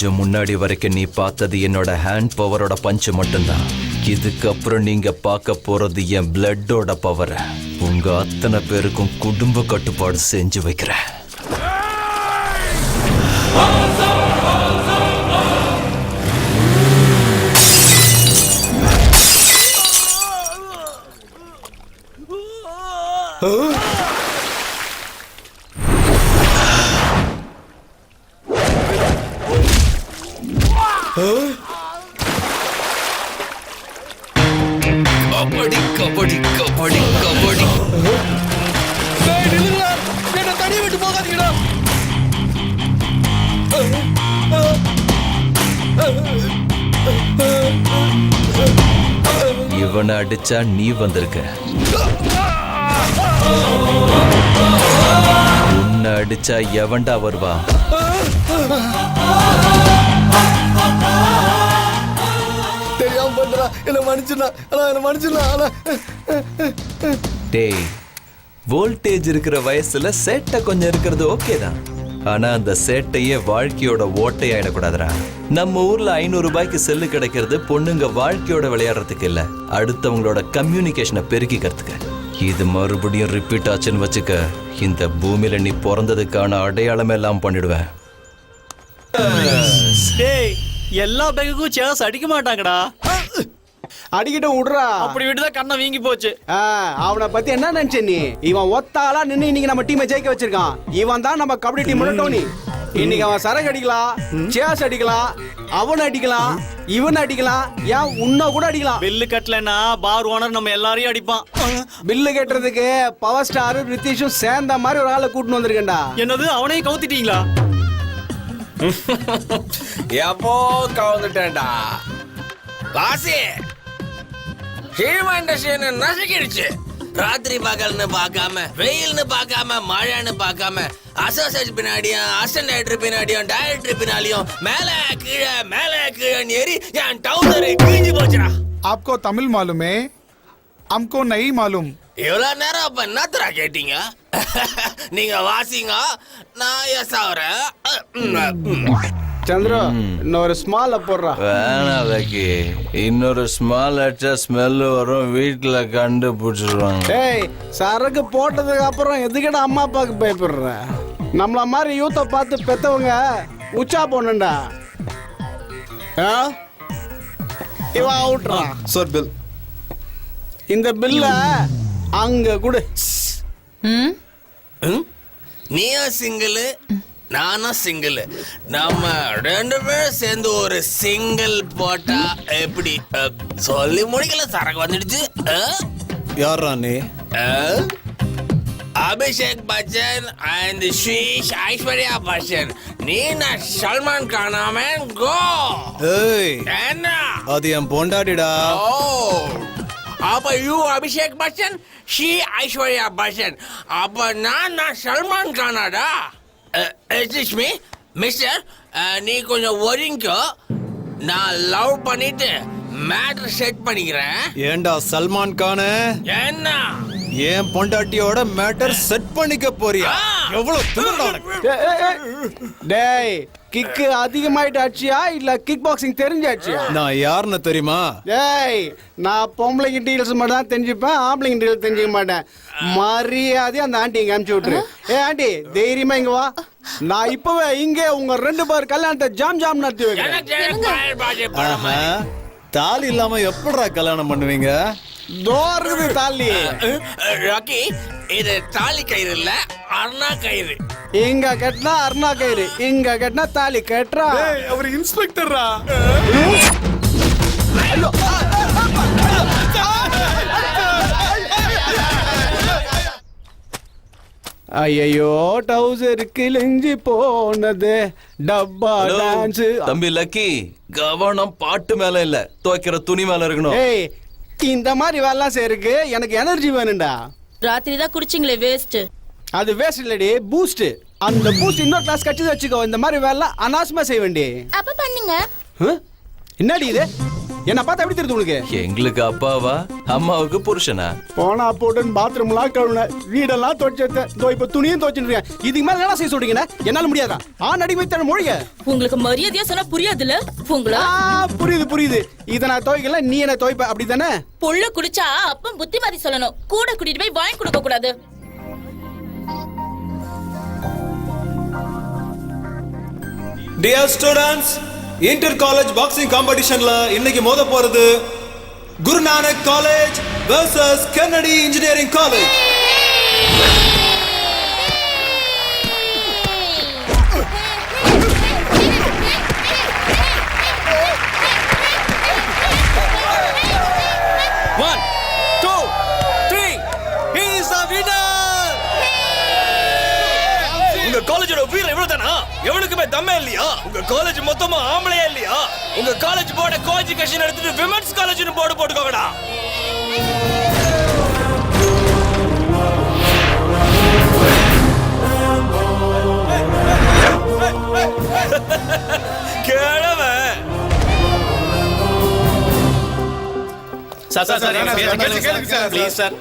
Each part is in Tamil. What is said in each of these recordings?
கொஞ்சம் முன்னாடி வரைக்கும் நீ பார்த்தது என்னோட ஹேண்ட் பவரோட பஞ்சு மட்டும்தான். இதுக்கப்புறம் நீங்க பார்க்க போறது என் பிளட்டோட பவரை. உங்க அத்தனை பேருக்கும் குடும்ப கட்டுப்பாடு செஞ்சு வைக்கிறேன். கபடி கபடி கபடி கபடி. தனியை விட்டு போகாதீங்கடா. இவனை அடிச்சா நீ வந்திருக்க, உன்னை அடிச்சா எவன்டா வருவா? தெரியாம பண்றா, என்ன மன்னிச்சிடலாம். டேய், வோல்டேஜ் இருக்கிற வயசுல சேட்டை கொஞ்சம் இருக்கிறது ஓகே தான். ஆனா அந்த சேட்டையே வாழ்க்கையோட ஓட்டையாயிடக்கூடாதுடா. நம்ம ஊர்ல 500 ரூபாய்க்கு செல்லு கிடைக்கிறது பொண்ணுங்க வாழ்க்கையோட விளையாடுறதுக்கு இல்ல, அடுத்தவங்களோட கம்யூனிகேஷனை பெருக்கிக்கிறதுக்கு. இது மறுபடியும் ரிப்பீட் ஆச்சுன்னு வச்சுக்க, இந்த பூமியில நீ பிறந்ததுக்கான அடையாளம் எல்லாம் பண்ணிடுவேன். டேய், எல்லா பேக்குக்கும் சேர்ஸ் அடிக்க மாட்டாங்கடா. அடிக்கிட்டு விடுறா. அப்படி விட்டுதான் கண்ணை வீங்கி போச்சு. அவனை பத்தி என்ன நினைச்ச நீ? இவன் ஒத்தாளா நின்னு இன்னைக்கு நம்ம டீமை ஜெயிக்க வச்சிருக்கான். இவன் தான் நம்ம கபடி டீமோட டோனி. இன்னைக்கு அவன் சரக்கு அடிக்கலாம், சேஸ் அடிக்கலாம், அவன் அடிக்கலாம், இவன் அடிக்கலாம், ஏன் உன்ன கூட அடிக்கலாம். பில்லு கட்டலன்னா பார் ஓனர் நம்ம எல்லாரையும் அடிப்பான். பில்லு கட்டுறதுக்கு பவர் ஸ்டார் ரித்திஷும் சேர்ந்த மாதிரி ஒரு ஆளை கூட்டின்னு வந்திருக்கேன்டா. என்னது, அவனையும் கவுத்திட்டீங்களா? எப்போ கவுந்துட்டேன்டா வாசி. சினிமா இண்டஸ்ட்ரி நசுக்கிடுச்சு. ராத்திரி பகல்னு பார்க்காம, வெயில்னு பார்க்காம, மழைன்னு பார்க்காம, அசோசியேட் பின்னாடியும், அசிஸ்டன்ட் டைரக்டர் பின்னாடியும், டைரக்டர் பின்னாடியும் மேல கீழே ஏறி என் டவுசரை கிழிஞ்சு போச்சுடா. आपको तमिल मालूम है, हमको नहीं मालूम. இவ்வளவு நேரம் அப்ப என்னத்தரா கேட்டீங்க? நீங்க வாசிங்க, நான் எஸ் ஆகுறேன். சந்திரா, இன்னொரு ஸ்மால் போடுறா. வேணாம் லக்கி, இன்னொரு ஸ்மால் அடிச்சா ஸ்மெல் வரும், வீட்டுல கண்டுபிடிச்சிருவாங்க. டேய், சரக்கு போட்டதுக்கு அப்புறம் எதுக்கிட்ட அம்மா அப்பாவுக்கு பயப்படுற? நம்மள மாதிரி யூத்தை பார்த்து பெத்தவங்க உச்சா போனண்டா. இவன் அவுட்ரா. सर बिल இந்த பில்ல அங்க கொடு. நீயும் சிங்கிள், நானும் சிங்கிள். நம்ம 2 பேரும் சேர்ந்து ஒரு சிங்கிள் போட்டா எப்படி? சொல்லி முடிக்கல, சரக்கு வந்துடுச்சு. यार रानी அபிஷேக் பச்சன் அண்ட் ஸ்ரீஷ் ஐஸ்வர்யா பச்சன். நீ நான் சல்மான் கானாம கோ. ஏய், என்ன அது என் பொண்டாட்டிடா. ஓ, அப்ப யூ அபிஷேக் பச்சன், ஷீ ஐஸ்வர்யா பச்சன். அப்ப நான் சல்மான் கானாடா. எக்ஸ்கியூஸ் மீ மிஸ்டர், நீ கொஞ்சம் ஒதுங்கோ. நான் லவ் பண்ணிட்டு மேட்டர் செட் பண்ணிக்கிறேன். ஏண்டா சல்மான் கான என்ன என் பொண்டாட்டியோட மேட்டர் செட் பண்ணிக்க போறியா? எவ்வளவு திமிருடா உனக்கு? டேய், கிக்கு அதிகமாயிட்டு ஆச்சியா இல்ல கிக் பாக்ஸிங் தெரிஞ்சாச்சியா? நான் யாருன்னு தெரியுமா? டேய், நான் பொம்பளைங்க டீல்ஸ் மட்டும் தான் தெரிஞ்சுப்பேன், ஆம்பளைங்க டீல்ஸ் தெரிஞ்சுக்க மாட்டேன். மரியாதையா அந்த ஆண்டி இங்க அனுப்பிச்சு விட்டுரு. ஆண்டி, தைரியமா இங்க வா. நான் இப்பவே இங்கே உங்க 2 பேர் கல்யாணத்தை ஜாம் நடத்தி வைக்கிறேன். எனக்கு பாஜே படமா தாலி இல்லாம எப்படிடா கல்யாணம் பண்ணுவீங்க? தோறுது தாலி. ராக்கி, இது தாலி கயிறு இல்ல, அருணா கயிறு. இங்க கட்டினா அருணா கயிறு, இங்க கட்டினா தாலி கட்டுறா. அவர் இன்ஸ்பெக்டரா? ஐயோ, டவுசர் கிழிஞ்சு போனது, டப்பா டான்ஸ். தம்பி லக்கி, கவனம் பாட்டு மேல இல்ல, துவைக்கிற துணி மேல இருக்கணும். ஏய், இந்த மாதிரி வேலை செய்யறதுக்கு எனக்கு எனர்ஜி வேணும்டா. ராத்திரி தான் குடிச்சிங்களே, வேஸ்ட். அது வேஸ்ட் இல்லடி, பூஸ்ட். அந்த பூஸ்ட் இன்னொரு கிளாஸ் கட்டி வச்சுக்கோ. இந்த மாதிரி வேலை அனாவசியமா செய்ய வேண்டி. அப்ப பண்ணுங்க. என்னடி இது? என்ன பார்த்தா எப்படி தெரியுது உனக்கு? எங்களுக்கு அப்பாவா அம்மாவுக்கு புருஷனா? போனா போட்டுன்னு பாத்ரூம்லாம் கழுவுன, வீடெல்லாம் துவைச்சேன். இதோ இப்ப துணியும் துவைச்சுட்டு இருக்கேன். இதுக்கு மேல என்ன செய்ய சொல்றீங்க? என்னால முடியாதா? நடிக்க வைத்த மொழிக. உங்களுக்கு மரியாதையா சொன்னா புரியாதுல்ல உங்களா? புரியுது. இத நான் துவைக்கல, நீ என்ன துவைப்ப, அப்படித்தானே? புள்ள குடிச்சா அப்பம் புத்திமதி சொல்லணும். கூட கூட்டிட்டு போய் வாங்கி கொடுக்க கூடாது. Dear students, inter college boxing காம்படிஷன்ல இன்னைக்கு மோத போறது Guru Nanak college versus Kennedy engineering college. காலேஜோட வீரர் இவ்வளவுதானா? எவனுக்குமே தம்மே இல்லையா? உங்க காலேஜ் மொத்தமா ஆம்பளையா இல்லையா? உங்க காலேஜ் போர்ட கோஎஜுகேஷன் எடுத்துட்டு விமென்ஸ் காலேஜ்னு போர்டு போட்டுக்கோங்கடா. கேளவே சார்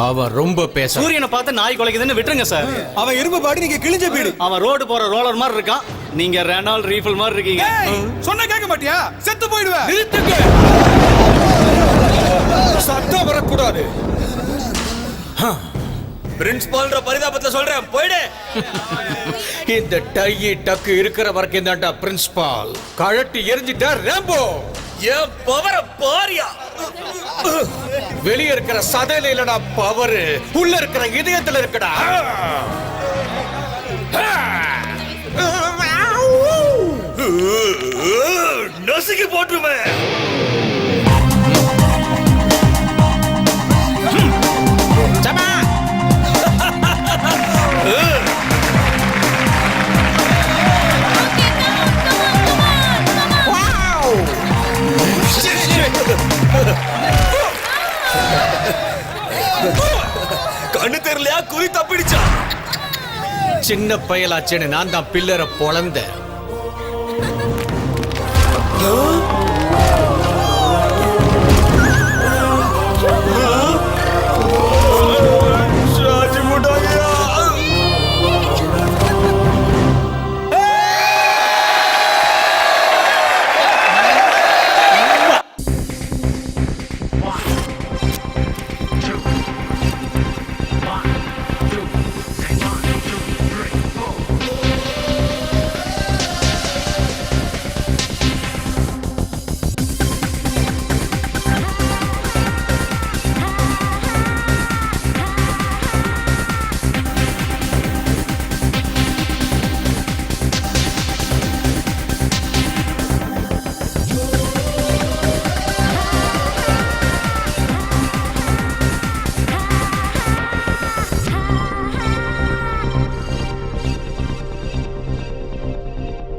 அவன் ரொம்ப பேச. சூரியனை பார்த்து நாய் குலைக்குதுன்னு விட்டுருங்க சார். அவன் இரும்பு பாடி நீங்க கிழிஞ்ச பீடு. அவன் ரோடு போற ரோலர் மாதிரி இருக்கான், நீங்க ரெனால் ரீஃபில் மாதிரி இருக்கீங்க. சொன்ன கேட்க மாட்டியா? செத்து போயிடுவேன். நிறுத்துங்க. சத்தம் வரக்கூடாது. பிரின்சிபால்ன்ற பரிதாபத்துல சொல்றேன், போயிடு. இந்த டையி டக்கு இருக்கிற வரைக்கும் தான்டா பிரின்சிபால். கழட்டி எரிஞ்சிட்டா ரேம்போ. என் பவர பாரியா. வெளிய இருக்கிற சதையில இல்லடா பவர், உள்ள இருக்கிற இதயத்துல இருக்கடா. நசுக்கி போட்டுருவேன். கண்ணு தெரியலையா? குறி தப்பிடுச்சா? சின்ன பயலாச்சேன்னு நான் தான் பில்லரை பொழந்த.